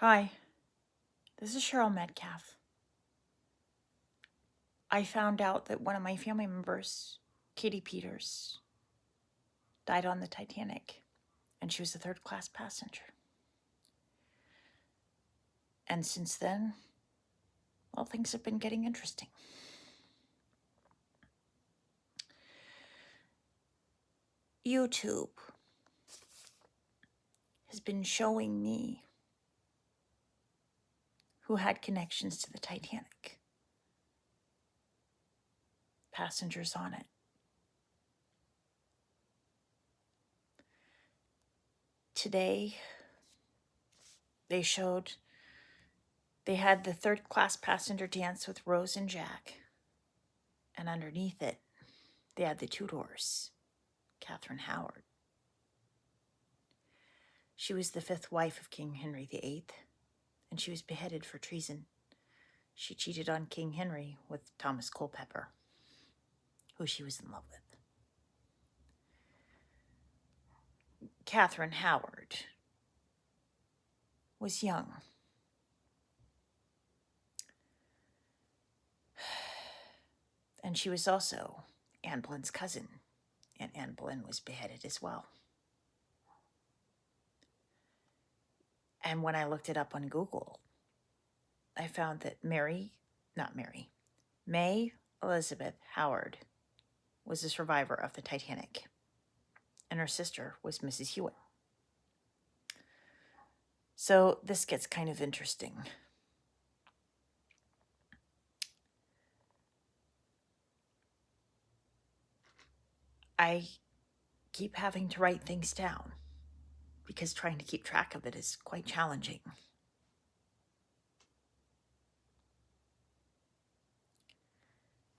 Hi, this is Cheryl Metcalf. I found out that one of my family members, Katie Peters, died on the Titanic, and she was a third-class passenger. And since then, well, things have been getting interesting. YouTube has been showing me who had connections to the Titanic, passengers on it. Today, they had the third-class passenger dance with Rose and Jack, and underneath it, they had the Tudors, Catherine Howard. She was the fifth wife of King Henry VIII, and she was beheaded for treason. She cheated on King Henry with Thomas Culpeper, who she was in love with. Catherine Howard was young. And she was also Anne Boleyn's cousin, and Anne Boleyn was beheaded as well. And when I looked it up on Google, I found that May Elizabeth Howard was a survivor of the Titanic, and her sister was Mrs. Hewitt. So this gets kind of interesting. I keep having to write things down because trying to keep track of it is quite challenging.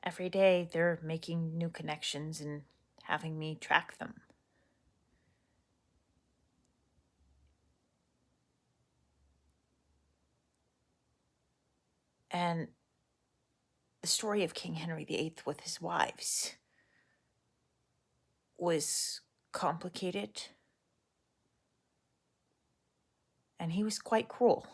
Every day they're making new connections and having me track them. And the story of King Henry VIII with his wives was complicated, and he was quite cruel.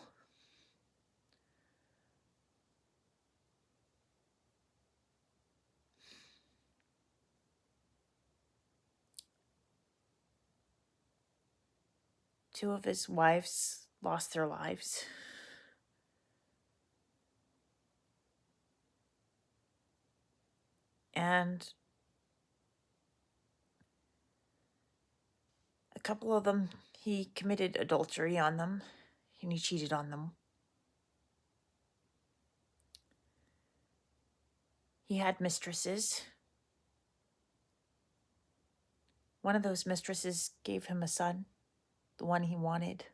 Two of his wives lost their lives. And a couple of them, he committed adultery on them, and he cheated on them. He had mistresses. One of those mistresses gave him a son, the one he wanted.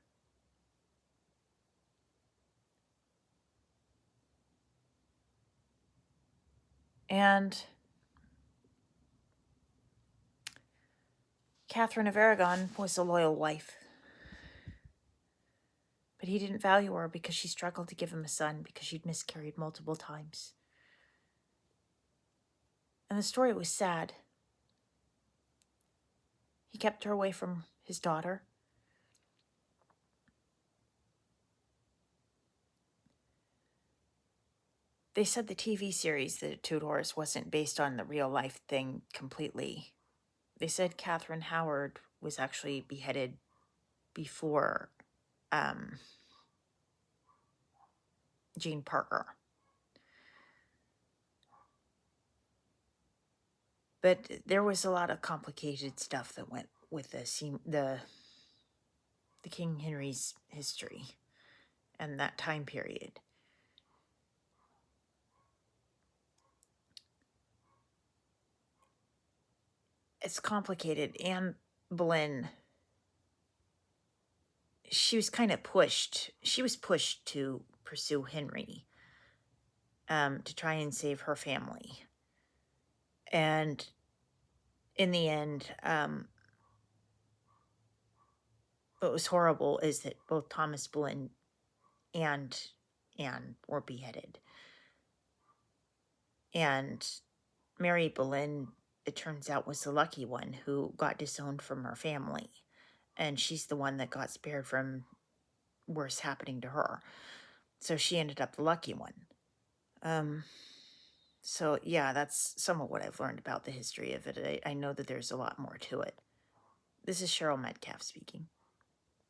And Catherine of Aragon was a loyal wife. But he didn't value her because she struggled to give him a son because she'd miscarried multiple times. And the story was sad. He kept her away from his daughter. They said the TV series, The Tudors, wasn't based on the real life thing completely. They said Catherine Howard was actually beheaded before Jean Parker. But there was a lot of complicated stuff that went with the King Henry's history and that time period. It's complicated. Anne Boleyn, she was kind of pushed. She was pushed to pursue Henry, to try and save her family. And in the end, what was horrible is that both Thomas Boleyn and Anne were beheaded. And Mary Boleyn, it turns out, was the lucky one who got disowned from her family. And she's the one that got spared from worse happening to her. So she ended up the lucky one. So yeah, that's some of what I've learned about the history of it. I know that there's a lot more to it. This is Cheryl Metcalf speaking.